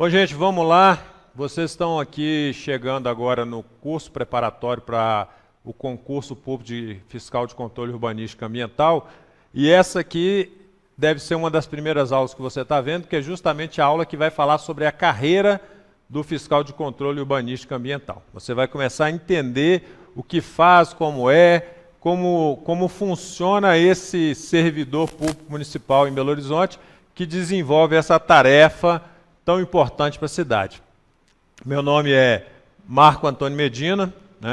Bom, gente, vamos lá. Vocês estão aqui chegando agora no curso preparatório para o concurso público de fiscal de controle urbanístico ambiental. E essa aqui deve ser uma das primeiras aulas que você está vendo, que é justamente a aula que vai falar sobre a carreira do fiscal de controle urbanístico ambiental. Você vai começar a entender o que faz, como funciona esse servidor público municipal em Belo Horizonte, que desenvolve essa tarefa tão importante para a cidade. Meu nome é Marco Antônio Medina,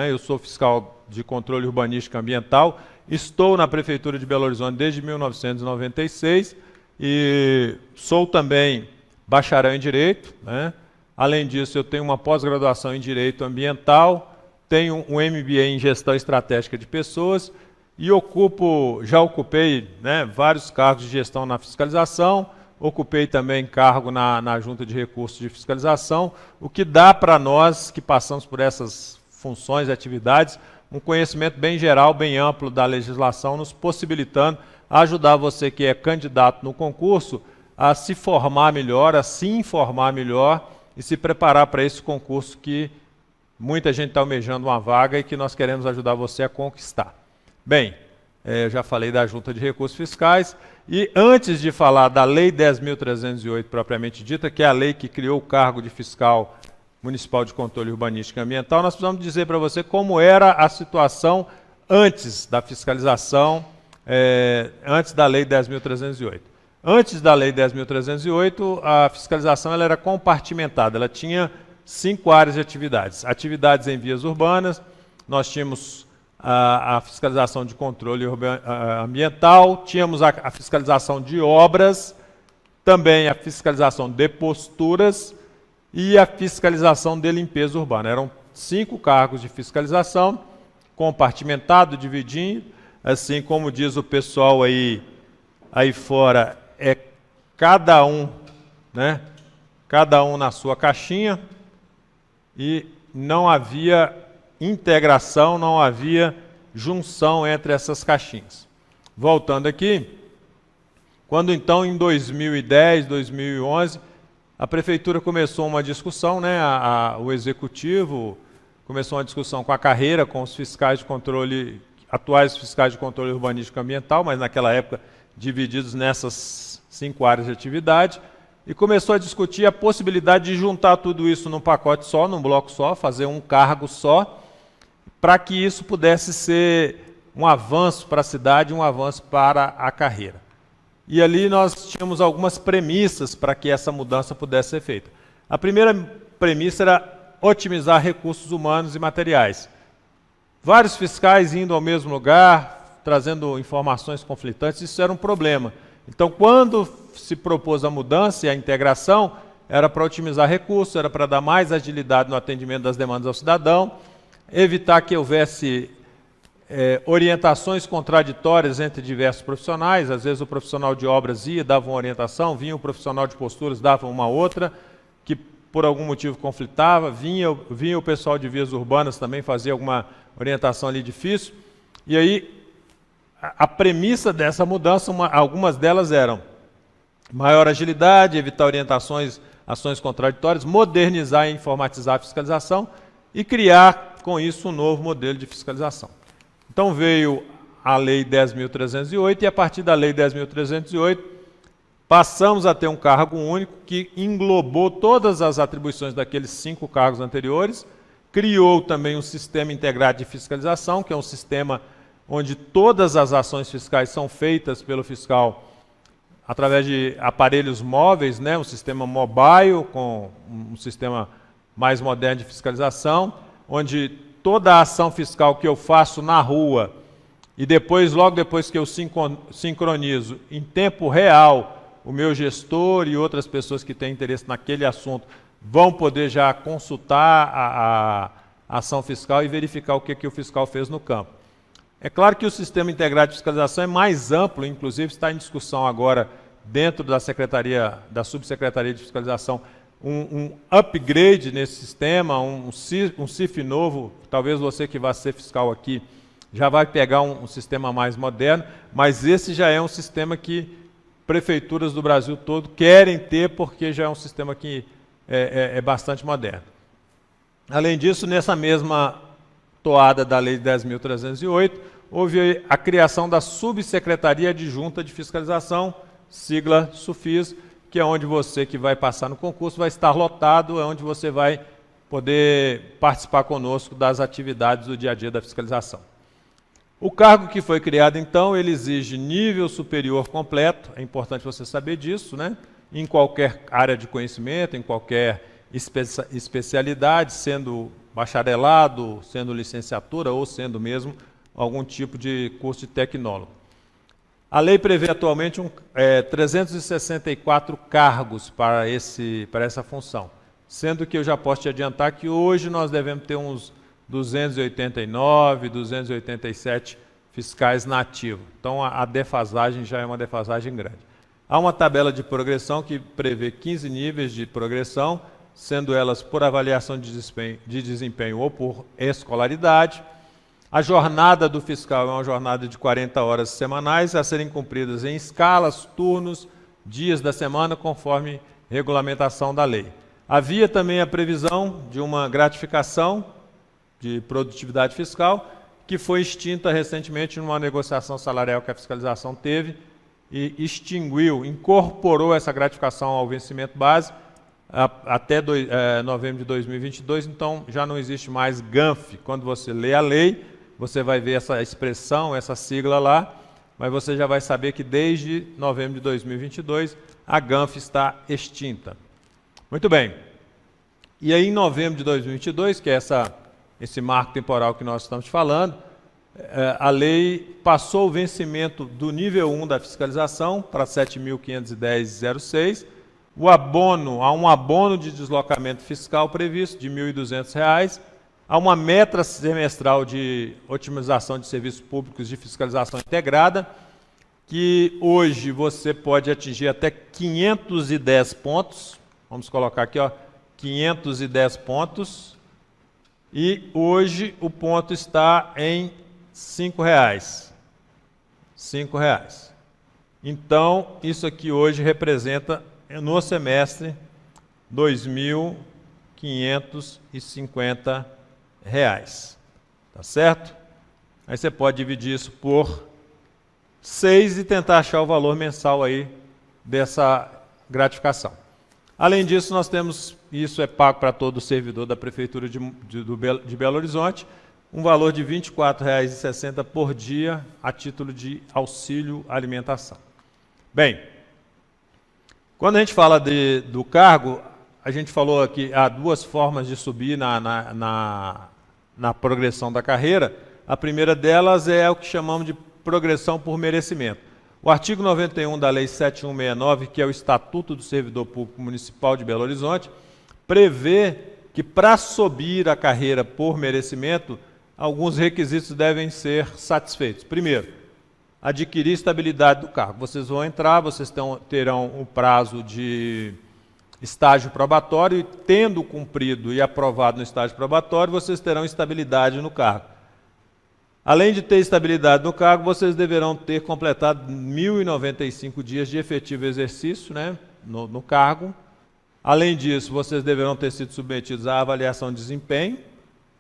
eu sou fiscal de controle urbanístico ambiental, estou na Prefeitura de Belo Horizonte desde 1996 e sou também bacharel em Direito. Além disso, eu tenho uma pós-graduação em Direito Ambiental, tenho um MBA em Gestão Estratégica de Pessoas e já ocupei vários cargos de gestão na fiscalização. Ocupei também cargo na Junta de Recursos de Fiscalização, o que dá para nós que passamos por essas funções e atividades um conhecimento bem geral, bem amplo da legislação, nos possibilitando ajudar você que é candidato no concurso a se formar melhor, a se informar melhor e se preparar para esse concurso que muita gente está almejando uma vaga e que nós queremos ajudar você a conquistar. Bem, eu já falei da Junta de Recursos Fiscais. E antes de falar da Lei 10.308 propriamente dita, que é a lei que criou o cargo de fiscal municipal de controle urbanístico e ambiental, nós precisamos dizer para você como era a situação antes da fiscalização, antes da Lei 10.308. Antes da Lei 10.308, a fiscalização ela era compartimentada, ela tinha 5 áreas de atividades. Atividades em vias urbanas, nós tínhamos a fiscalização de controle ambiental, tínhamos a fiscalização de obras, também a fiscalização de posturas e a fiscalização de limpeza urbana. Eram 5 cargos de fiscalização, compartimentado, dividindo, assim como diz o pessoal aí fora, cada um na sua caixinha, e não havia integração, não havia junção entre essas caixinhas. Voltando aqui, quando então em 2010, 2011, a Prefeitura começou uma discussão, o Executivo começou uma discussão com a carreira, com os fiscais de controle, atuais fiscais de controle urbanístico ambiental, mas naquela época divididos nessas 5 áreas de atividade, e começou a discutir a possibilidade de juntar tudo isso num pacote só, num bloco só, fazer um cargo só, para que isso pudesse ser um avanço para a cidade, um avanço para a carreira. E ali nós tínhamos algumas premissas para que essa mudança pudesse ser feita. A primeira premissa era otimizar recursos humanos e materiais. Vários fiscais indo ao mesmo lugar, trazendo informações conflitantes, isso era um problema. Então, quando se propôs a mudança e a integração, era para otimizar recursos, era para dar mais agilidade no atendimento das demandas ao cidadão, evitar que houvesse orientações contraditórias entre diversos profissionais. Às vezes o profissional de obras dava uma orientação, vinha o profissional de posturas, dava uma outra, que por algum motivo conflitava, vinha o pessoal de vias urbanas também, fazia alguma orientação ali difícil. E aí, a premissa dessa mudança, algumas delas eram maior agilidade, evitar ações contraditórias, modernizar e informatizar a fiscalização e criar com isso um novo modelo de fiscalização. Então veio a Lei 10.308 e a partir da Lei 10.308 passamos a ter um cargo único que englobou todas as atribuições daqueles 5 cargos anteriores, criou também um sistema integrado de fiscalização, que é um sistema onde todas as ações fiscais são feitas pelo fiscal através de aparelhos móveis, um sistema mobile, com um sistema mais moderno de fiscalização, onde toda a ação fiscal que eu faço na rua e logo depois que eu sincronizo em tempo real, o meu gestor e outras pessoas que têm interesse naquele assunto vão poder já consultar a ação fiscal e verificar o que o fiscal fez no campo. É claro que o sistema integrado de fiscalização é mais amplo, inclusive está em discussão agora dentro da Subsecretaria de Fiscalização, um upgrade nesse sistema, um CIF novo. Talvez você que vai ser fiscal aqui já vai pegar um sistema mais moderno, mas esse já é um sistema que prefeituras do Brasil todo querem ter, porque já é um sistema que é bastante moderno. Além disso, nessa mesma toada da Lei 10.308, houve a criação da Subsecretaria Adjunta de Fiscalização, sigla SUFIS, que é onde você que vai passar no concurso vai estar lotado, é onde você vai poder participar conosco das atividades do dia a dia da fiscalização. O cargo que foi criado, então, ele exige nível superior completo, é importante você saber disso, né? Em qualquer área de conhecimento, em qualquer especialidade, sendo bacharelado, sendo licenciatura ou sendo mesmo algum tipo de curso de tecnólogo. A lei prevê atualmente 364 cargos para essa função, sendo que eu já posso te adiantar que hoje nós devemos ter uns 289, 287 fiscais na ativa. Então a defasagem já é uma defasagem grande. Há uma tabela de progressão que prevê 15 níveis de progressão, sendo elas por avaliação de desempenho ou por escolaridade. A jornada do fiscal é uma jornada de 40 horas semanais, a serem cumpridas em escalas, turnos, dias da semana, conforme regulamentação da lei. Havia também a previsão de uma gratificação de produtividade fiscal, que foi extinta recentemente numa negociação salarial que a fiscalização teve e extinguiu, incorporou essa gratificação ao vencimento base até novembro de 2022, então já não existe mais GANF. Quando você lê a lei, você vai ver essa expressão, essa sigla lá, mas você já vai saber que desde novembro de 2022 a GANF está extinta. Muito bem. E aí em novembro de 2022, que é esse marco temporal que nós estamos falando, a lei passou o vencimento do nível 1 da fiscalização para 7.510,06. Há um abono de deslocamento fiscal previsto de R$ 1.200. Há uma meta semestral de otimização de serviços públicos de fiscalização integrada, que hoje você pode atingir até 510 pontos. Vamos colocar aqui, ó, 510 pontos. E hoje o ponto está em R$ 5,00. R$ 5,00. Então, isso aqui hoje representa, no semestre, R$ 2.550. Tá certo? Aí você pode dividir isso por 6 e tentar achar o valor mensal aí dessa gratificação. Além disso, nós temos, isso é pago para todo servidor da Prefeitura de Belo Horizonte, um valor de R$ 24,60 por dia a título de auxílio alimentação. Bem, quando a gente fala do cargo, a gente falou aqui, há duas formas de subir na progressão da carreira. A primeira delas é o que chamamos de progressão por merecimento. O artigo 91 da Lei 7169, que é o Estatuto do Servidor Público Municipal de Belo Horizonte, prevê que para subir a carreira por merecimento, alguns requisitos devem ser satisfeitos. Primeiro, adquirir estabilidade do cargo. Vocês vão entrar, vocês terão um prazo de estágio probatório e, tendo cumprido e aprovado no estágio probatório, vocês terão estabilidade no cargo. Além de ter estabilidade no cargo, vocês deverão ter completado 1.095 dias de efetivo exercício, né, no cargo. Além disso, vocês deverão ter sido submetidos à avaliação de desempenho,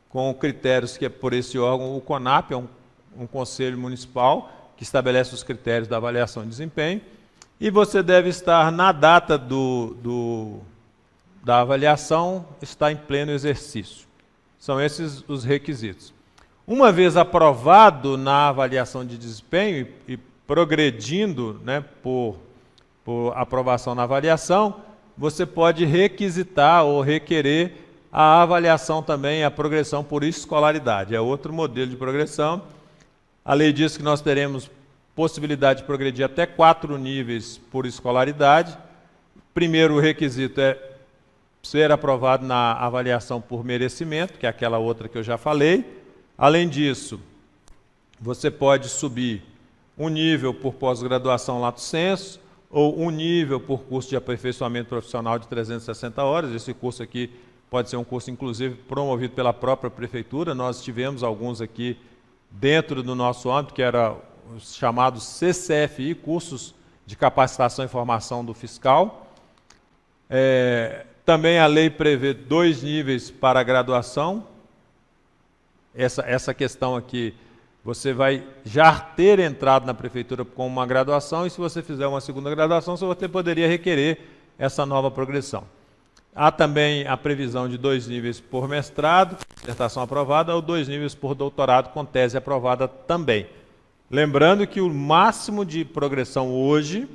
com critérios que é por esse órgão, o CONAP, é um conselho municipal que estabelece os critérios da avaliação de desempenho. E você deve estar, na data da avaliação, estar em pleno exercício. São esses os requisitos. Uma vez aprovado na avaliação de desempenho e progredindo, né, por aprovação na avaliação, você pode requisitar ou requerer a avaliação também, a progressão por escolaridade. É outro modelo de progressão. A lei diz que nós teremos possibilidade de progredir até 4 níveis por escolaridade. Primeiro requisito é ser aprovado na avaliação por merecimento, que é aquela outra que eu já falei. Além disso, você pode subir um nível por pós-graduação lato sensu, ou um nível por curso de aperfeiçoamento profissional de 360 horas. Esse curso aqui pode ser um curso, inclusive, promovido pela própria Prefeitura. Nós tivemos alguns aqui dentro do nosso âmbito, que era os chamados CCFI, cursos de capacitação e formação do fiscal. Também a lei prevê 2 níveis para a graduação. Essa questão aqui, você vai já ter entrado na prefeitura com uma graduação, e se você fizer uma segunda graduação, você poderia requerer essa nova progressão. Há também a previsão de 2 níveis por mestrado, dissertação aprovada, ou 2 níveis por doutorado com tese aprovada também. Lembrando que o máximo de progressão hoje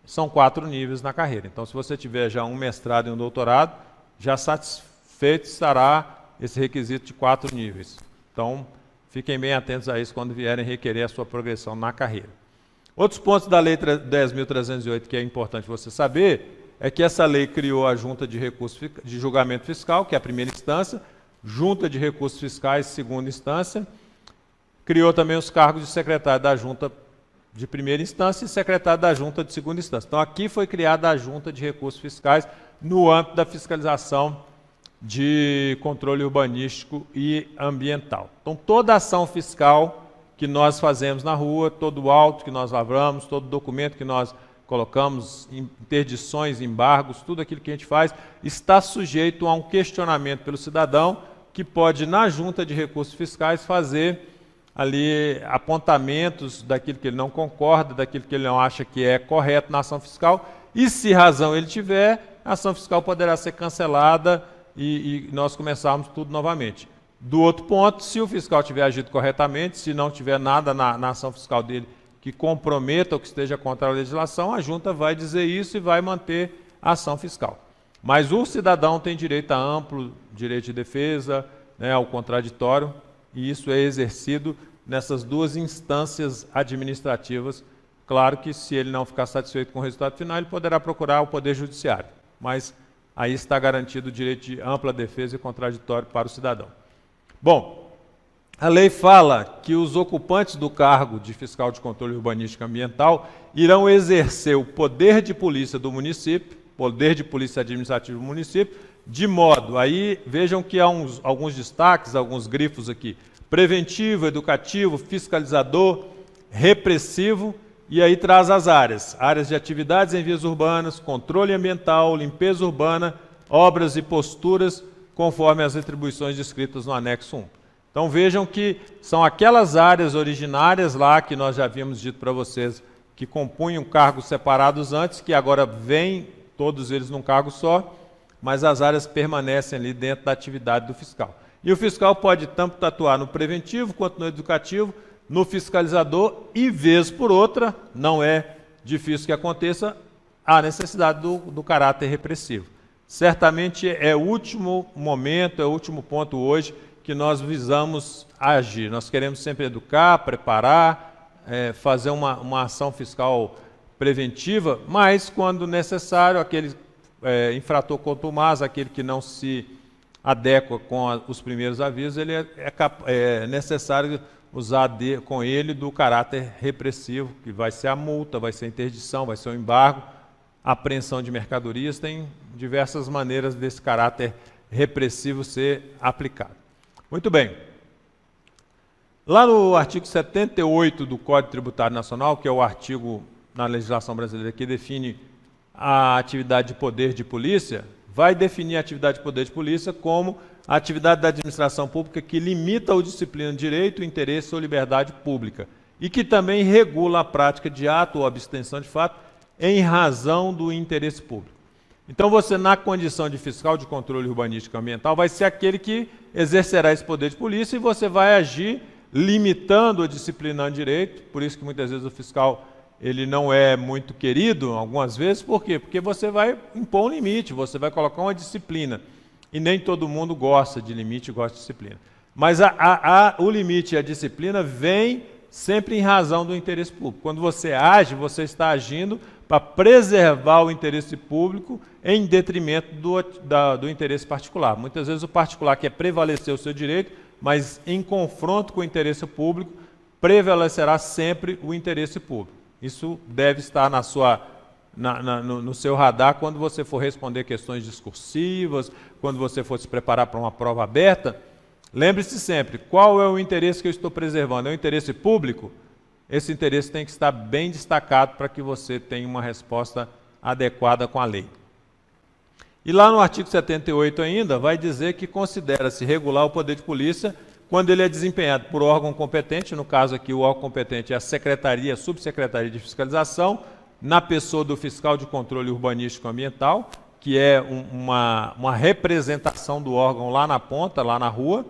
são 4 níveis na carreira. Então, se você tiver já um mestrado e um doutorado, já satisfeito estará esse requisito de 4 níveis. Então, fiquem bem atentos a isso quando vierem requerer a sua progressão na carreira. Outros pontos da Lei 10.308 que é importante você saber é que essa lei criou a Junta de Recursos de Julgamento Fiscal, que é a primeira instância, Junta de Recursos Fiscais, segunda instância, criou também os cargos de secretário da Junta de primeira instância e secretário da Junta de segunda instância. Então, aqui foi criada a Junta de Recursos Fiscais no âmbito da fiscalização de controle urbanístico e ambiental. Então, toda ação fiscal que nós fazemos na rua, todo auto que nós lavramos, todo documento que nós colocamos, interdições, embargos, tudo aquilo que a gente faz, está sujeito a um questionamento pelo cidadão, que pode, na Junta de Recursos Fiscais, fazer ali apontamentos daquilo que ele não concorda, daquilo que ele não acha que é correto na ação fiscal, e se razão ele tiver, a ação fiscal poderá ser cancelada e nós começarmos tudo novamente. Do outro ponto, se o fiscal tiver agido corretamente, se não tiver nada na ação fiscal dele que comprometa ou que esteja contra a legislação, a junta vai dizer isso e vai manter a ação fiscal. Mas o cidadão tem direito a amplo direito de defesa, né, ao contraditório, e isso é exercido nessas 2 instâncias administrativas. Claro que, se ele não ficar satisfeito com o resultado final, ele poderá procurar o Poder Judiciário, mas aí está garantido o direito de ampla defesa e contraditório para o cidadão. Bom, a lei fala que os ocupantes do cargo de fiscal de controle urbanístico e ambiental irão exercer o poder de polícia do município, poder de polícia administrativa do município, de modo, aí vejam que há alguns destaques, alguns grifos aqui, preventivo, educativo, fiscalizador, repressivo, e aí traz as áreas de atividades em vias urbanas, controle ambiental, limpeza urbana, obras e posturas, conforme as atribuições descritas no anexo 1. Então vejam que são aquelas áreas originárias lá que nós já havíamos dito para vocês que compunham cargos separados antes, que agora vêm todos eles num cargo só, mas as áreas permanecem ali dentro da atividade do fiscal. E o fiscal pode tanto atuar no preventivo quanto no educativo, no fiscalizador e, vez por outra, não é difícil que aconteça, a necessidade do caráter repressivo. Certamente é o último momento, é o último ponto hoje que nós visamos agir. Nós queremos sempre educar, preparar, fazer uma ação fiscal preventiva, mas, quando necessário, aquele infrator contumaz, aquele que não se adequa com os primeiros avisos, ele é necessário usar com ele do caráter repressivo, que vai ser a multa, vai ser a interdição, vai ser o embargo, a apreensão de mercadorias. Tem diversas maneiras desse caráter repressivo ser aplicado. Muito bem. Lá no artigo 78 do Código Tributário Nacional, que é o artigo na legislação brasileira que define a atividade de poder de polícia, vai definir a atividade de poder de polícia como a atividade da administração pública que limita ou disciplina o direito, interesse ou liberdade pública e que também regula a prática de ato ou abstenção de fato em razão do interesse público. Então, você, na condição de fiscal de controle urbanístico e ambiental, vai ser aquele que exercerá esse poder de polícia e você vai agir limitando ou disciplinando direito. Por isso que muitas vezes o fiscal ele não é muito querido, algumas vezes. Por quê? Porque você vai impor um limite, você vai colocar uma disciplina. E nem todo mundo gosta de limite, gosta de disciplina. Mas o limite e a disciplina vêm sempre em razão do interesse público. Quando você age, você está agindo para preservar o interesse público em detrimento do interesse particular. Muitas vezes o particular quer prevalecer o seu direito, mas em confronto com o interesse público, prevalecerá sempre o interesse público. Isso deve estar no seu radar quando você for responder questões discursivas, quando você for se preparar para uma prova aberta. Lembre-se sempre, qual é o interesse que eu estou preservando? É o interesse público? Esse interesse tem que estar bem destacado para que você tenha uma resposta adequada com a lei. E lá no artigo 78 ainda vai dizer que considera-se regular o poder de polícia quando ele é desempenhado por órgão competente, no caso aqui o órgão competente é a Secretaria, Subsecretaria de Fiscalização, na pessoa do fiscal de controle urbanístico ambiental, que é uma representação do órgão lá na ponta, lá na rua.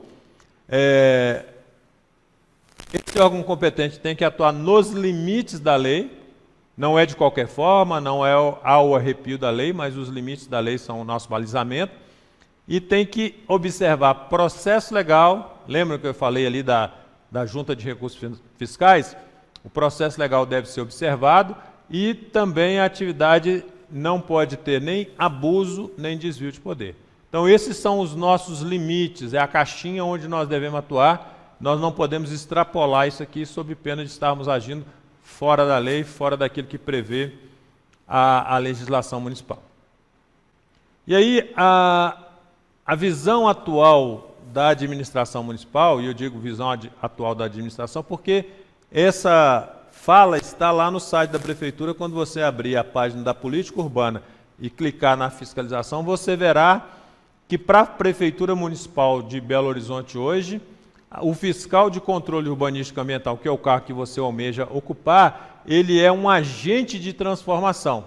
Esse órgão competente tem que atuar nos limites da lei, não é de qualquer forma, não é ao arrepio da lei, mas os limites da lei são o nosso balizamento, e tem que observar processo legal. Lembra que eu falei ali da Junta de Recursos Fiscais? O processo legal deve ser observado e também a atividade não pode ter nem abuso, nem desvio de poder. Então esses são os nossos limites, é a caixinha onde nós devemos atuar. Nós não podemos extrapolar isso aqui sob pena de estarmos agindo fora da lei, fora daquilo que prevê a legislação municipal. E aí a visão atual da administração municipal, e eu digo visão atual da administração porque essa fala está lá no site da Prefeitura. Quando você abrir a página da Política Urbana e clicar na fiscalização, você verá que para a Prefeitura Municipal de Belo Horizonte hoje, o fiscal de controle urbanístico ambiental, que é o cargo que você almeja ocupar, ele é um agente de transformação.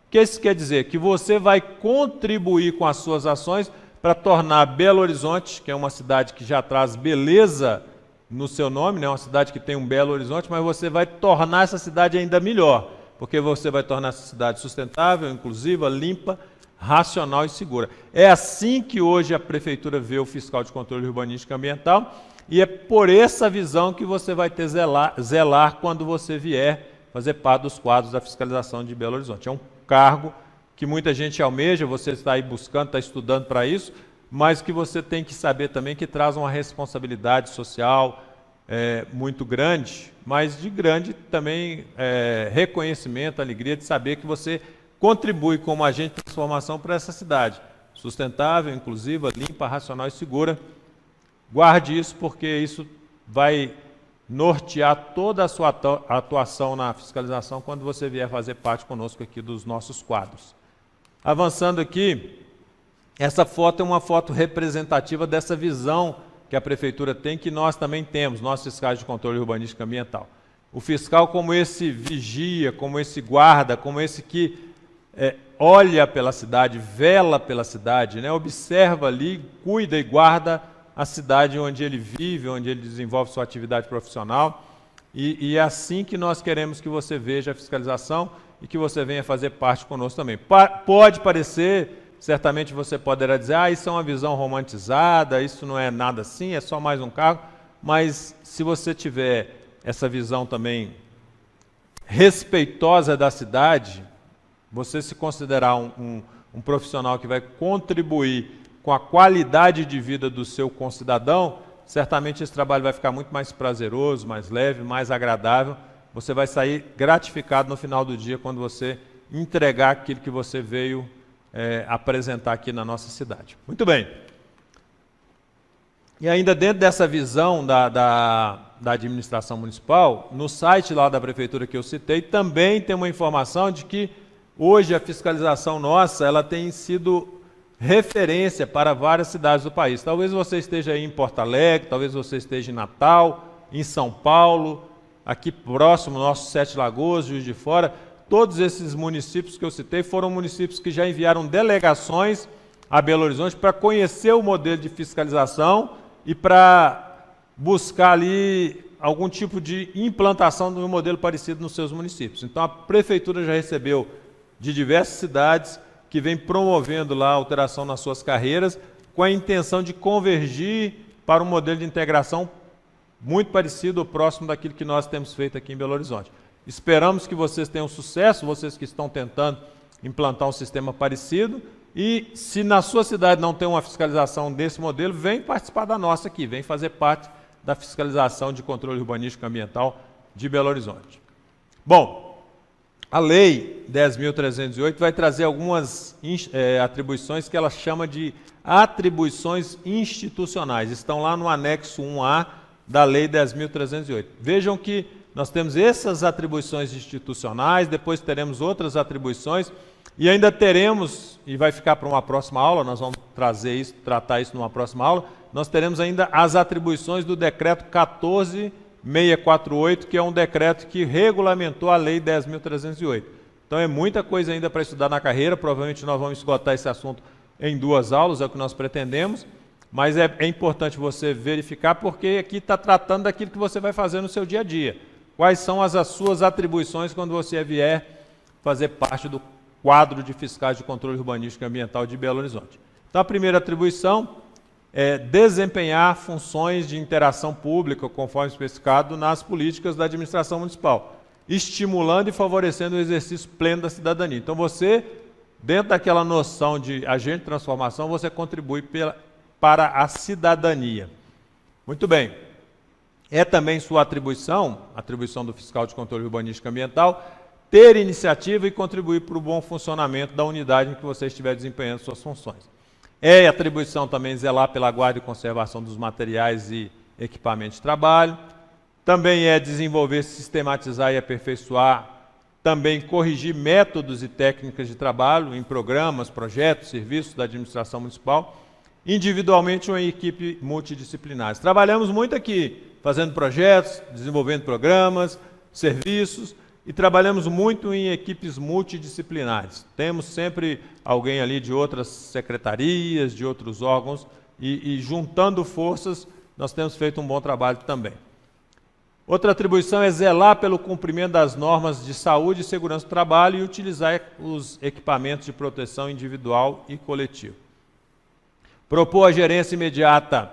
O que isso quer dizer? Que você vai contribuir com as suas ações para tornar Belo Horizonte, que é uma cidade que já traz beleza no seu nome, né? Uma cidade que tem um Belo Horizonte, mas você vai tornar essa cidade ainda melhor, porque você vai tornar essa cidade sustentável, inclusiva, limpa, racional e segura. É assim que hoje a Prefeitura vê o fiscal de controle urbanístico ambiental, e é por essa visão que você vai ter zelar quando você vier fazer parte dos quadros da fiscalização de Belo Horizonte. É um cargo que muita gente almeja, você está aí buscando, está estudando para isso, mas que você tem que saber também que traz uma responsabilidade social muito grande, mas de grande também reconhecimento, alegria de saber que você contribui como agente de transformação para essa cidade, sustentável, inclusiva, limpa, racional e segura. Guarde isso, porque isso vai nortear toda a sua atuação na fiscalização quando você vier fazer parte conosco aqui dos nossos quadros. Avançando aqui, essa foto é uma foto representativa dessa visão que a Prefeitura tem, que nós também temos, nós fiscais de controle urbanístico ambiental. O fiscal como esse vigia, como esse guarda, como esse que olha pela cidade, vela pela cidade, né? Observa ali, cuida e guarda a cidade onde ele vive, onde ele desenvolve sua atividade profissional. E é assim que nós queremos que você veja a fiscalização e que você venha fazer parte conosco também. Pode parecer, certamente você poderá dizer, isso é uma visão romantizada, isso não é nada assim, é só mais um cargo, mas se você tiver essa visão também respeitosa da cidade, você se considerar um profissional que vai contribuir com a qualidade de vida do seu concidadão, certamente esse trabalho vai ficar muito mais prazeroso, mais leve, mais agradável. Você vai sair gratificado no final do dia quando você entregar aquilo que você veio apresentar aqui na nossa cidade. Muito bem. E ainda dentro dessa visão da administração municipal, no site lá da Prefeitura que eu citei, também tem uma informação de que hoje a fiscalização nossa ela tem sido referência para várias cidades do país. Talvez você esteja aí em Porto Alegre, talvez você esteja em Natal, em São Paulo, aqui próximo, nossos Sete Lagoas, Juiz de Fora. Todos esses municípios que eu citei foram municípios que já enviaram delegações a Belo Horizonte para conhecer o modelo de fiscalização e para buscar ali algum tipo de implantação de um modelo parecido nos seus municípios. Então a Prefeitura já recebeu de diversas cidades que vem promovendo lá a alteração nas suas carreiras, com a intenção de convergir para um modelo de integração muito parecido ou próximo daquilo que nós temos feito aqui em Belo Horizonte. Esperamos que vocês tenham sucesso, vocês que estão tentando implantar um sistema parecido, e se na sua cidade não tem uma fiscalização desse modelo, vem participar da nossa aqui, vem fazer parte da fiscalização de controle urbanístico ambiental de Belo Horizonte. Bom, a Lei 10.308 vai trazer algumas atribuições que ela chama de atribuições institucionais. Estão lá no anexo 1A da Lei 10.308. Vejam que nós temos essas atribuições institucionais, depois teremos outras atribuições, e ainda teremos, e vai ficar para uma próxima aula, nós vamos tratar isso numa próxima aula, nós teremos ainda as atribuições do decreto 14.648, que é um decreto que regulamentou a lei 10.308. Então é muita coisa ainda para estudar na carreira, provavelmente nós vamos esgotar esse assunto em 2 aulas, é o que nós pretendemos, mas é importante você verificar, porque aqui está tratando daquilo que você vai fazer no seu dia a dia. Quais são as suas atribuições quando você vier fazer parte do quadro de fiscais de controle urbanístico e ambiental de Belo Horizonte. Então, a primeira atribuição é desempenhar funções de interação pública, conforme especificado nas políticas da administração municipal, estimulando e favorecendo o exercício pleno da cidadania. Então, você, dentro daquela noção de agente de transformação, você contribui para a cidadania. Muito bem. É também sua atribuição do fiscal de controle urbanístico e ambiental, ter iniciativa e contribuir para o bom funcionamento da unidade em que você estiver desempenhando suas funções. É atribuição também zelar pela guarda e conservação dos materiais e equipamentos de trabalho. Também é desenvolver, sistematizar e aperfeiçoar, também corrigir métodos e técnicas de trabalho em programas, projetos, serviços da administração municipal, individualmente ou em equipe multidisciplinares. Trabalhamos muito aqui, fazendo projetos, desenvolvendo programas, serviços, e trabalhamos muito em equipes multidisciplinares. Temos sempre alguém ali de outras secretarias, de outros órgãos, e juntando forças, nós temos feito um bom trabalho também. Outra atribuição é zelar pelo cumprimento das normas de saúde e segurança do trabalho e utilizar os equipamentos de proteção individual e coletiva. Propor a gerência imediata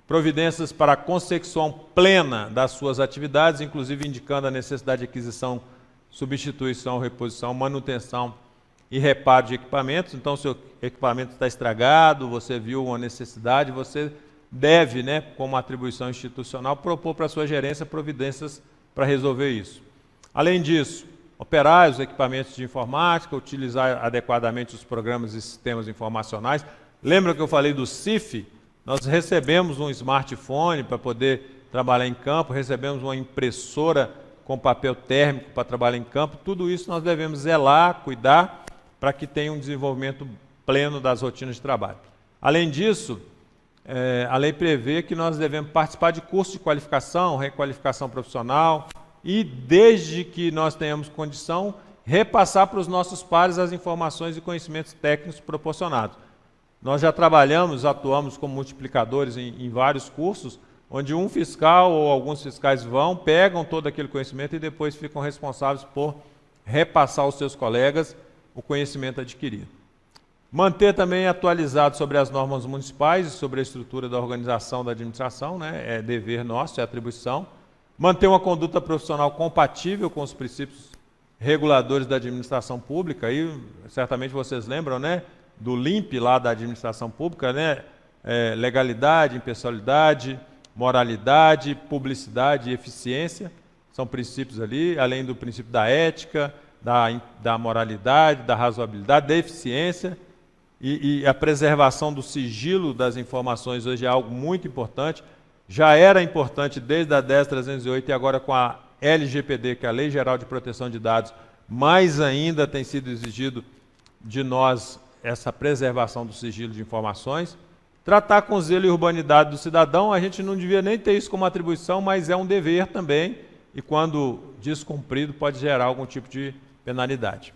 providências para a consecução plena das suas atividades, inclusive indicando a necessidade de aquisição, substituição, reposição, manutenção e reparo de equipamentos. Então, se o equipamento está estragado, você viu uma necessidade, você deve, como atribuição institucional, propor para a sua gerência providências para resolver isso. Além disso, operar os equipamentos de informática, utilizar adequadamente os programas e sistemas informacionais. Lembra que eu falei do CIF? Nós recebemos um smartphone para poder trabalhar em campo, recebemos uma impressora com papel térmico para trabalhar em campo. Tudo isso nós devemos zelar, cuidar, para que tenha um desenvolvimento pleno das rotinas de trabalho. Além disso, a lei prevê que nós devemos participar de cursos de qualificação, requalificação profissional e, desde que nós tenhamos condição, repassar para os nossos pares as informações e conhecimentos técnicos proporcionados. Nós já atuamos como multiplicadores em vários cursos, onde um fiscal ou alguns fiscais pegam todo aquele conhecimento e depois ficam responsáveis por repassar aos seus colegas o conhecimento adquirido. Manter também atualizado sobre as normas municipais e sobre a estrutura da organização da administração, é dever nosso, é atribuição. Manter uma conduta profissional compatível com os princípios reguladores da administração pública, aí certamente vocês lembram, do LIMP lá da administração pública, legalidade, impessoalidade, moralidade, publicidade e eficiência, são princípios ali, além do princípio da ética, da moralidade, da razoabilidade, da eficiência, e a preservação do sigilo das informações hoje é algo muito importante, já era importante desde a 10.308 e agora com a LGPD, que é a Lei Geral de Proteção de Dados, mais ainda tem sido exigido de nós essa preservação do sigilo de informações. Tratar com zelo e urbanidade do cidadão, a gente não devia nem ter isso como atribuição, mas é um dever também, e quando descumprido pode gerar algum tipo de penalidade.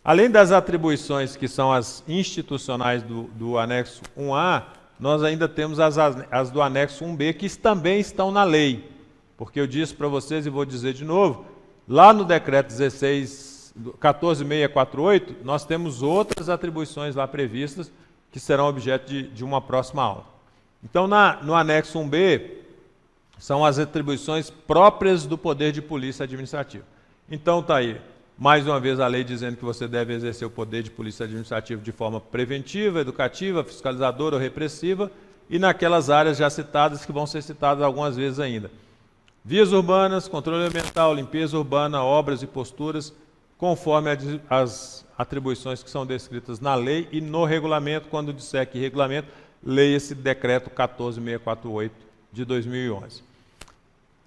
Além das atribuições que são as institucionais do anexo 1A, nós ainda temos as do anexo 1B, que também estão na lei, porque eu disse para vocês e vou dizer de novo, lá no decreto 14.648, nós temos outras atribuições lá previstas que serão objeto de uma próxima aula. Então, no anexo 1B, são as atribuições próprias do poder de polícia administrativa. Então, está aí, mais uma vez, a lei dizendo que você deve exercer o poder de polícia administrativa de forma preventiva, educativa, fiscalizadora ou repressiva, e naquelas áreas já citadas, que vão ser citadas algumas vezes ainda. Vias urbanas, controle ambiental, limpeza urbana, obras e posturas, conforme as atribuições que são descritas na lei e no regulamento. Quando disser aqui regulamento, leia esse decreto 14.648 de 2011.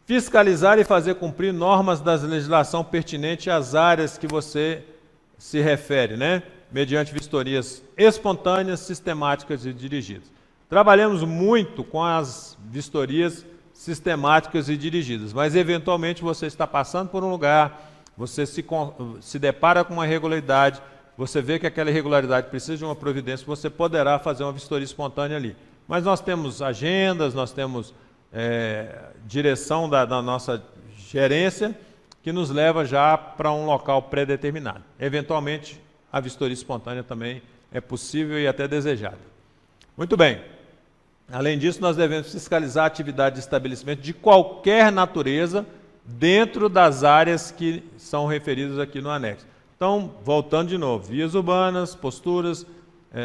Fiscalizar e fazer cumprir normas da legislação pertinente às áreas que você se refere, né? Mediante vistorias espontâneas, sistemáticas e dirigidas. Trabalhamos muito com as vistorias sistemáticas e dirigidas, mas eventualmente você está passando por um lugar, você se depara com uma irregularidade, você vê que aquela irregularidade precisa de uma providência, você poderá fazer uma vistoria espontânea ali. Mas nós temos agendas, nós temos direção da nossa gerência, que nos leva já para um local pré-determinado. Eventualmente, a vistoria espontânea também é possível e até desejada. Muito bem. Além disso, nós devemos fiscalizar a atividade de estabelecimento de qualquer natureza dentro das áreas que são referidas aqui no anexo. Então, voltando de novo, vias urbanas, posturas,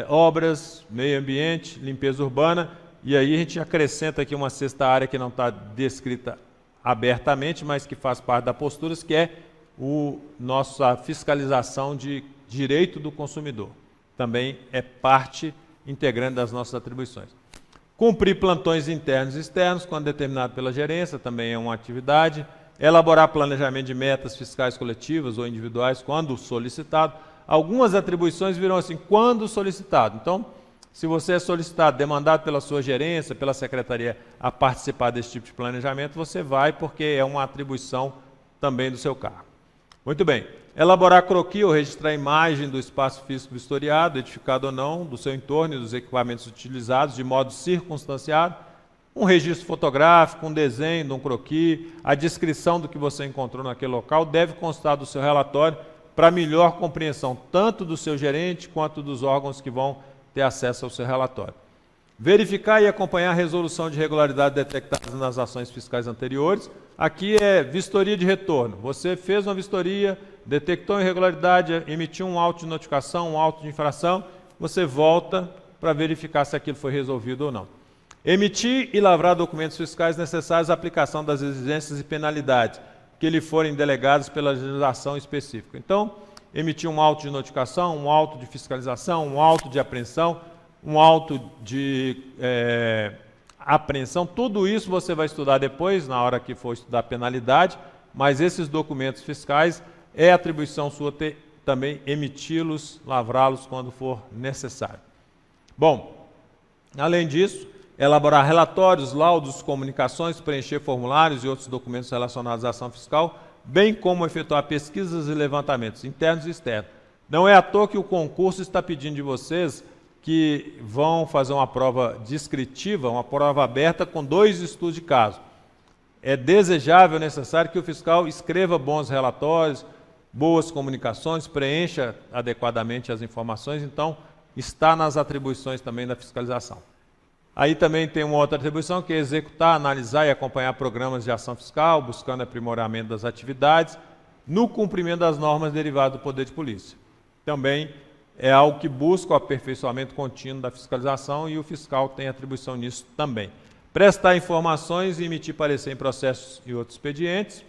obras, meio ambiente, limpeza urbana, e aí a gente acrescenta aqui uma sexta área que não está descrita abertamente, mas que faz parte da posturas, que é nossa fiscalização de direito do consumidor. Também é parte integrante das nossas atribuições. Cumprir plantões internos e externos, quando determinado pela gerência, também é uma atividade. Elaborar planejamento de metas fiscais coletivas ou individuais, quando solicitado. Algumas atribuições virão assim, quando solicitado. Então, se você é solicitado, demandado pela sua gerência, pela secretaria, a participar desse tipo de planejamento, você vai, porque é uma atribuição também do seu cargo. Muito bem. Elaborar croquis ou registrar a imagem do espaço físico vistoriado, edificado ou não, do seu entorno e dos equipamentos utilizados, de modo circunstanciado. Um registro fotográfico, um desenho de um croquis, a descrição do que você encontrou naquele local deve constar do seu relatório para melhor compreensão tanto do seu gerente quanto dos órgãos que vão ter acesso ao seu relatório. Verificar e acompanhar a resolução de irregularidade detectadas nas ações fiscais anteriores. Aqui é vistoria de retorno. Você fez uma vistoria, detectou irregularidade, emitiu um auto de notificação, um auto de infração, você volta para verificar se aquilo foi resolvido ou não. Emitir e lavrar documentos fiscais necessários à aplicação das exigências e penalidades que lhe forem delegadas pela legislação específica. Então, emitir um auto de notificação, um auto de fiscalização, um auto de apreensão, um auto de apreensão, tudo isso você vai estudar depois, na hora que for estudar a penalidade, mas esses documentos fiscais é atribuição sua também emiti-los, lavrá-los quando for necessário. Bom, além disso, elaborar relatórios, laudos, comunicações, preencher formulários e outros documentos relacionados à ação fiscal, bem como efetuar pesquisas e levantamentos internos e externos. Não é à toa que o concurso está pedindo de vocês que vão fazer uma prova descritiva, uma prova aberta com 2 estudos de caso. É desejável, necessário que o fiscal escreva bons relatórios, boas comunicações, preencha adequadamente as informações, então está nas atribuições também da fiscalização. Aí também tem uma outra atribuição que é executar, analisar e acompanhar programas de ação fiscal, buscando aprimoramento das atividades, no cumprimento das normas derivadas do poder de polícia. Também é algo que busca o aperfeiçoamento contínuo da fiscalização e o fiscal tem atribuição nisso também. Prestar informações e emitir parecer em processos e outros expedientes.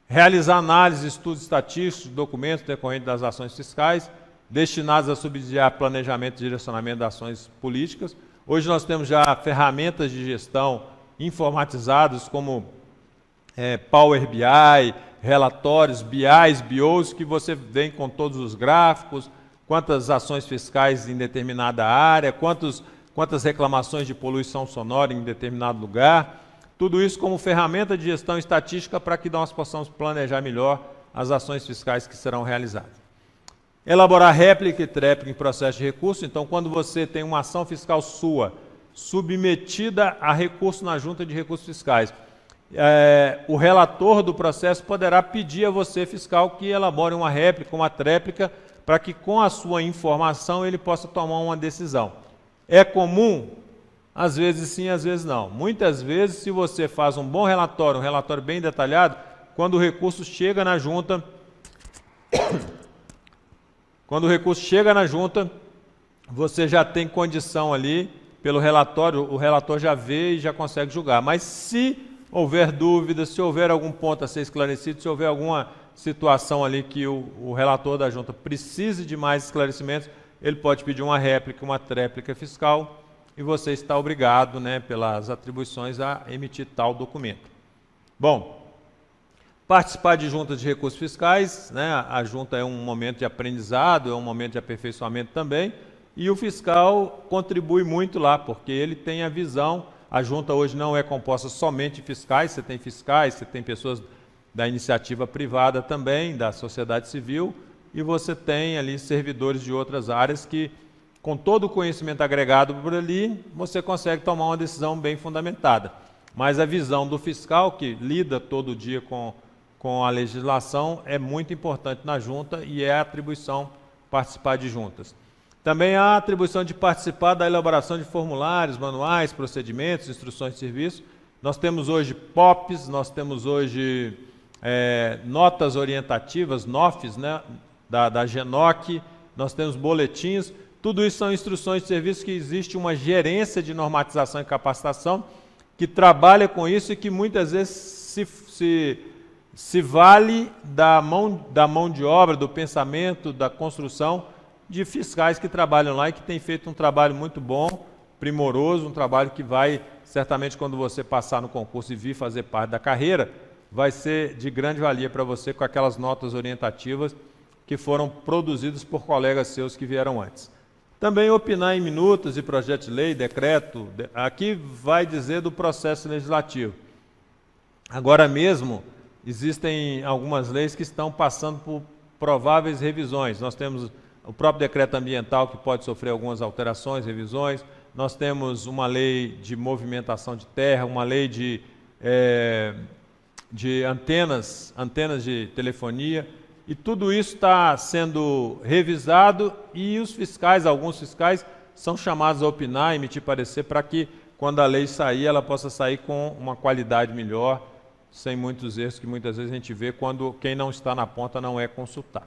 Realizar análise, estudos estatísticos, documentos decorrentes das ações fiscais, destinados a subsidiar planejamento e direcionamento das ações políticas. Hoje nós temos já ferramentas de gestão informatizadas como Power BI, relatórios, BIs, BIOs, que você vem com todos os gráficos, quantas ações fiscais em determinada área, quantas reclamações de poluição sonora em determinado lugar. Tudo isso como ferramenta de gestão estatística para que nós possamos planejar melhor as ações fiscais que serão realizadas. Elaborar réplica e tréplica em processo de recurso. Então, quando você tem uma ação fiscal sua submetida a recurso na Junta de Recursos Fiscais, o relator do processo poderá pedir a você, fiscal, que elabore uma réplica, uma tréplica, para que com a sua informação ele possa tomar uma decisão. É comum? Às vezes sim, às vezes não. Muitas vezes, se você faz um bom relatório, um relatório bem detalhado, quando o recurso chega na Junta... Quando o recurso chega na Junta, você já tem condição ali, pelo relatório, o relator já vê e já consegue julgar. Mas se houver dúvidas, se houver algum ponto a ser esclarecido, se houver alguma situação ali que o relator da Junta precise de mais esclarecimentos, ele pode pedir uma réplica, uma tréplica fiscal, e você está obrigado, pelas atribuições, a emitir tal documento. Bom, participar de juntas de recursos fiscais, né? A junta é um momento de aprendizado, é um momento de aperfeiçoamento também, e o fiscal contribui muito lá, porque ele tem a visão. A junta hoje não é composta somente de fiscais, você tem pessoas da iniciativa privada também, da sociedade civil, e você tem ali servidores de outras áreas que, com todo o conhecimento agregado por ali, você consegue tomar uma decisão bem fundamentada. Mas a visão do fiscal, que lida todo dia com a legislação, é muito importante na junta e é a atribuição participar de juntas. Também há a atribuição de participar da elaboração de formulários, manuais, procedimentos, instruções de serviço. Nós temos hoje POPs, nós temos hoje notas orientativas, NOFs, né, da GENOC, nós temos boletins. Tudo isso são instruções de serviço que existe uma gerência de normatização e capacitação que trabalha com isso e que muitas vezes se vale da mão de obra, do pensamento, da construção de fiscais que trabalham lá e que têm feito um trabalho muito bom, primoroso, um trabalho que vai, certamente, quando você passar no concurso e vir fazer parte da carreira, vai ser de grande valia para você com aquelas notas orientativas que foram produzidas por colegas seus que vieram antes. Também opinar em minutas e projeto de lei, decreto, aqui vai dizer do processo legislativo. Agora mesmo, existem algumas leis que estão passando por prováveis revisões. Nós temos o próprio decreto ambiental que pode sofrer algumas alterações, revisões. Nós temos uma lei de movimentação de terra, uma lei de antenas de telefonia, e tudo isso está sendo revisado e os fiscais, alguns fiscais, são chamados a opinar, emitir parecer, para que, quando a lei sair, ela possa sair com uma qualidade melhor, sem muitos erros que muitas vezes a gente vê quando quem não está na ponta não é consultado.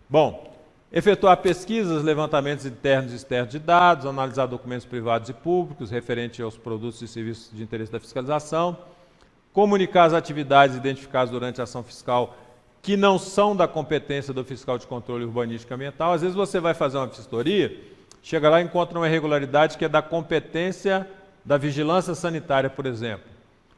Bom, efetuar pesquisas, levantamentos internos e externos de dados, analisar documentos privados e públicos referentes aos produtos e serviços de interesse da fiscalização, comunicar as atividades identificadas durante a ação fiscal que não são da competência do fiscal de controle urbanístico e ambiental. Às vezes você vai fazer uma vistoria, chega lá e encontra uma irregularidade que é da competência da vigilância sanitária, por exemplo.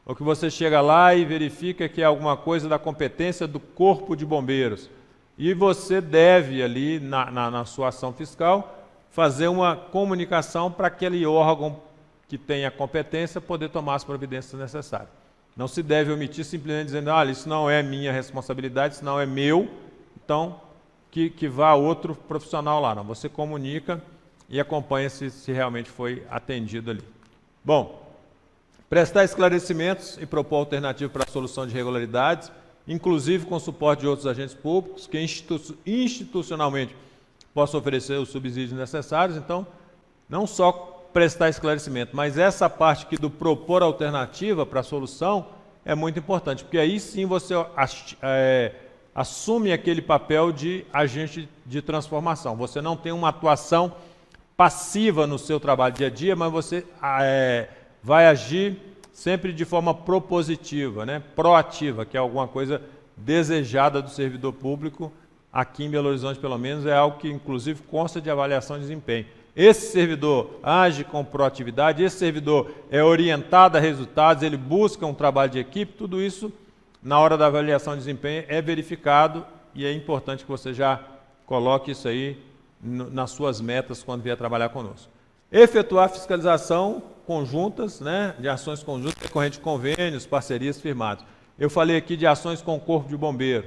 Ou que você chega lá e verifica que é alguma coisa da competência do corpo de bombeiros. E você deve ali, na sua ação fiscal, fazer uma comunicação para aquele órgão que tem a competência poder tomar as providências necessárias. Não se deve omitir simplesmente dizendo, isso não é minha responsabilidade, isso não é meu, então que vá outro profissional lá. Não, você comunica e acompanha se realmente foi atendido ali. Bom, prestar esclarecimentos e propor alternativa para a solução de irregularidades, inclusive com suporte de outros agentes públicos que institucionalmente possam oferecer os subsídios necessários. Então, não só prestar esclarecimento, mas essa parte aqui do propor alternativa para a solução é muito importante, porque aí sim você assume aquele papel de agente de transformação. Você não tem uma atuação passiva no seu trabalho dia a dia, mas você vai agir sempre de forma propositiva, né? Proativa, que é alguma coisa desejada do servidor público. Aqui em Belo Horizonte, pelo menos, é algo que, inclusive, consta de avaliação de desempenho. Esse servidor age com proatividade, esse servidor é orientado a resultados, ele busca um trabalho de equipe, tudo isso, na hora da avaliação de desempenho, é verificado e é importante que você já coloque isso aí nas suas metas quando vier trabalhar conosco. Efetuar fiscalização conjuntas, né, de ações conjuntas decorrentes de convênios, parcerias firmadas. Eu falei aqui de ações com o Corpo de Bombeiro.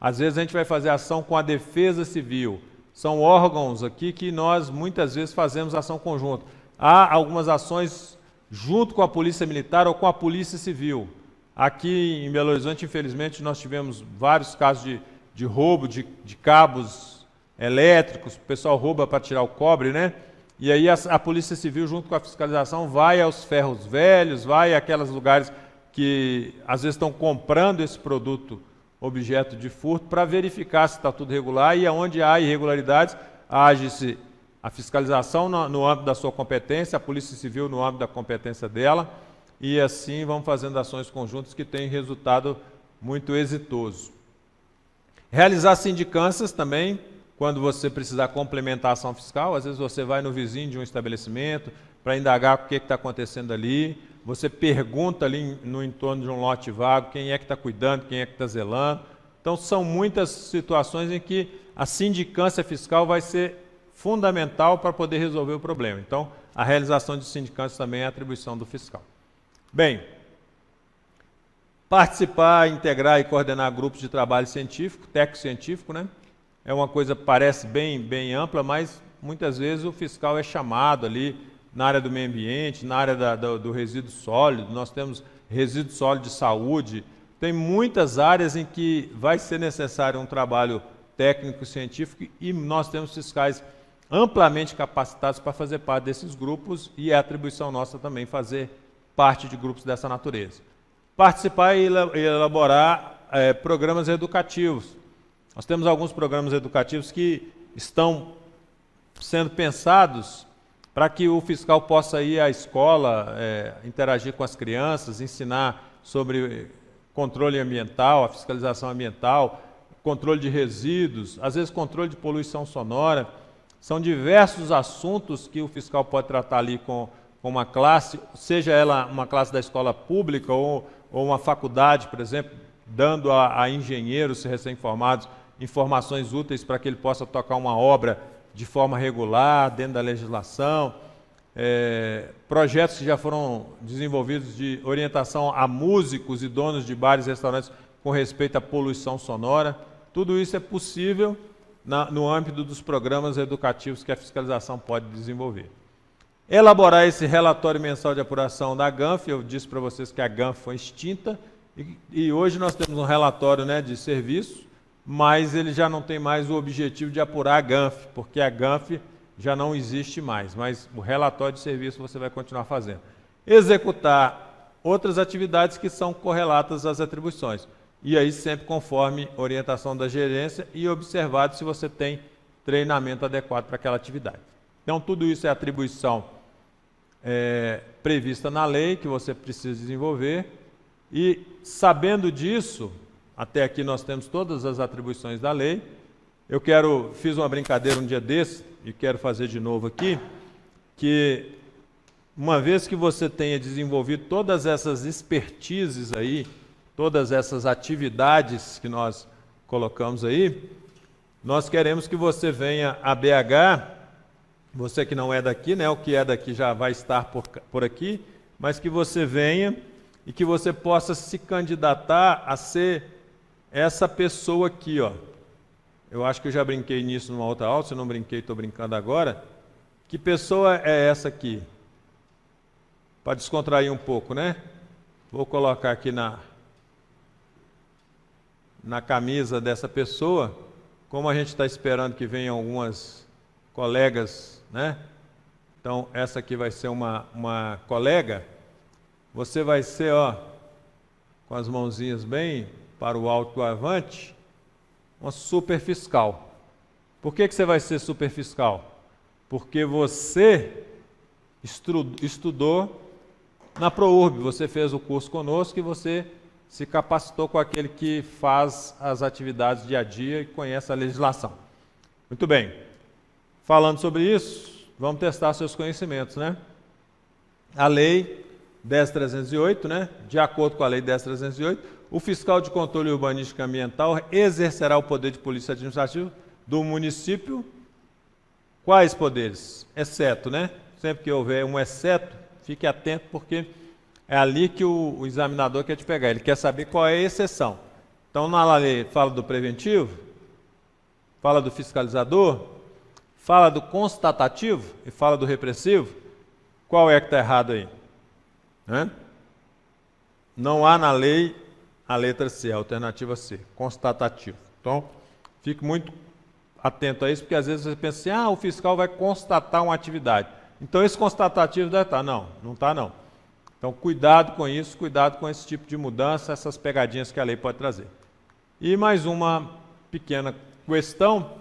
Às vezes a gente vai fazer ação com a Defesa Civil. São órgãos aqui que nós muitas vezes fazemos ação conjunta. Há algumas ações junto com a Polícia Militar ou com a Polícia Civil. Aqui em Belo Horizonte, infelizmente, nós tivemos vários casos de roubo de cabos elétricos, o pessoal rouba para tirar o cobre, né? E aí a Polícia Civil, junto com a fiscalização, vai aos ferros velhos, vai àqueles lugares que às vezes estão comprando esse produto, objeto de furto, para verificar se está tudo regular, e onde há irregularidades, age-se a fiscalização no âmbito da sua competência, a Polícia Civil no âmbito da competência dela, e assim vamos fazendo ações conjuntas que têm resultado muito exitoso. Realizar sindicâncias também, quando você precisar complementar a ação fiscal. Às vezes você vai no vizinho de um estabelecimento, para indagar o que está acontecendo ali. Você pergunta ali no entorno de um lote vago quem é que está cuidando, quem é que está zelando. Então, são muitas situações em que a sindicância fiscal vai ser fundamental para poder resolver o problema. Então, a realização de sindicância também é atribuição do fiscal. Bem, participar, integrar e coordenar grupos de trabalho científico, técnico-científico, né? É uma coisa que parece bem ampla, mas muitas vezes o fiscal é chamado ali na área do meio ambiente, na área do resíduo sólido. Nós temos resíduo sólido de saúde. Tem muitas áreas em que vai ser necessário um trabalho técnico-científico e nós temos fiscais amplamente capacitados para fazer parte desses grupos e é atribuição nossa também fazer parte de grupos dessa natureza. Participar e elaborar programas educativos. Nós temos alguns programas educativos que estão sendo pensados para que o fiscal possa ir à escola, interagir com as crianças, ensinar sobre controle ambiental, a fiscalização ambiental, controle de resíduos, às vezes controle de poluição sonora. São diversos assuntos que o fiscal pode tratar ali com uma classe, seja ela uma classe da escola pública ou uma faculdade, por exemplo, dando a engenheiros recém-formados informações úteis para que ele possa tocar uma obra de forma regular, dentro da legislação. Projetos que já foram desenvolvidos de orientação a músicos e donos de bares e restaurantes com respeito à poluição sonora. Tudo isso é possível no âmbito dos programas educativos que a fiscalização pode desenvolver. Elaborar esse relatório mensal de apuração da AGANF. Eu disse para vocês que a AGANF foi extinta e hoje nós temos um relatório, né, de serviço, mas ele já não tem mais o objetivo de apurar a AGANF, porque a AGANF já não existe mais, mas o relatório de serviço você vai continuar fazendo. Executar outras atividades que são correlatas às atribuições, e aí sempre conforme orientação da gerência e observado se você tem treinamento adequado para aquela atividade. Então, tudo isso é atribuição prevista na lei, que você precisa desenvolver, e sabendo disso, até aqui nós temos todas as atribuições da lei. Fiz uma brincadeira um dia desse, e quero fazer de novo aqui, que uma vez que você tenha desenvolvido todas essas expertises aí, todas essas atividades que nós colocamos aí, nós queremos que você venha a BH, você que não é daqui, né? O que é daqui já vai estar por aqui, mas que você venha e que você possa se candidatar a ser essa pessoa aqui, ó. Eu acho que eu já brinquei nisso numa outra aula, se não brinquei, estou brincando agora. Que pessoa é essa aqui? Para descontrair um pouco, né? Vou colocar aqui na camisa dessa pessoa, como a gente está esperando que venham algumas colegas, né? Então, essa aqui vai ser uma colega. Você vai ser, ó, com as mãozinhas bem para o alto avante, uma super fiscal. Por que você vai ser super fiscal? Porque você estudou na ProURB, você fez o curso conosco e você se capacitou com aquele que faz as atividades dia a dia e conhece a legislação. Muito bem. Falando sobre isso, vamos testar seus conhecimentos, né? A lei 10.308, né? De acordo com a lei 10.308, o fiscal de controle urbanístico e ambiental exercerá o poder de polícia administrativa do município. Quais poderes? Exceto, né? Sempre que houver um exceto, fique atento, porque é ali que o examinador quer te pegar. Ele quer saber qual é a exceção. Então, na lei fala do preventivo, fala do fiscalizador, fala do constatativo e fala do repressivo. Qual é que está errado aí? Não há na lei a letra C, a alternativa C, constatativo. Então, fique muito atento a isso, porque às vezes você pensa assim, o fiscal vai constatar uma atividade. Então, esse constatativo deve estar. Não, não está não. Então, cuidado com isso, cuidado com esse tipo de mudança, essas pegadinhas que a lei pode trazer. E mais uma pequena questão,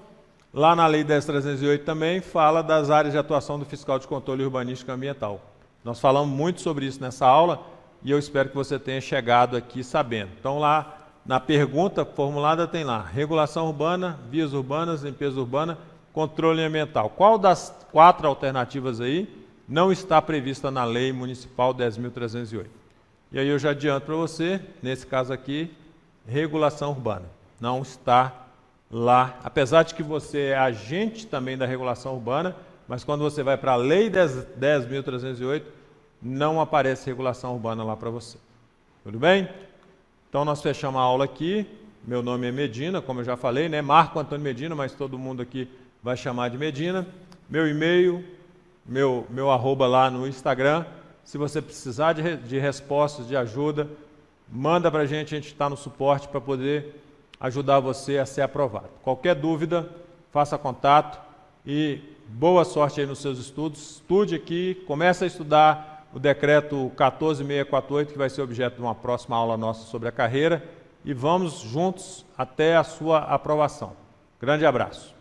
lá na lei 10.308 também fala das áreas de atuação do fiscal de controle urbanístico e ambiental. Nós falamos muito sobre isso nessa aula e eu espero que você tenha chegado aqui sabendo. Então, lá na pergunta formulada tem lá, regulação urbana, vias urbanas, limpeza urbana, controle ambiental. Qual das 4 alternativas aí não está prevista na Lei Municipal 10.308. E aí eu já adianto para você, nesse caso aqui, regulação urbana. Não está lá, apesar de que você é agente também da regulação urbana, mas quando você vai para a Lei 10.308, não aparece regulação urbana lá para você. Tudo bem? Então nós fechamos a aula aqui. Meu nome é Medina, como eu já falei, né? Marco Antônio Medina, mas todo mundo aqui vai chamar de Medina. Meu e-mail, meu arroba lá no Instagram. Se você precisar de respostas, de ajuda, manda para a gente está no suporte para poder ajudar você a ser aprovado. Qualquer dúvida, faça contato e boa sorte aí nos seus estudos. Estude aqui, comece a estudar o decreto 14648, que vai ser objeto de uma próxima aula nossa sobre a carreira, e vamos juntos até a sua aprovação. Grande abraço.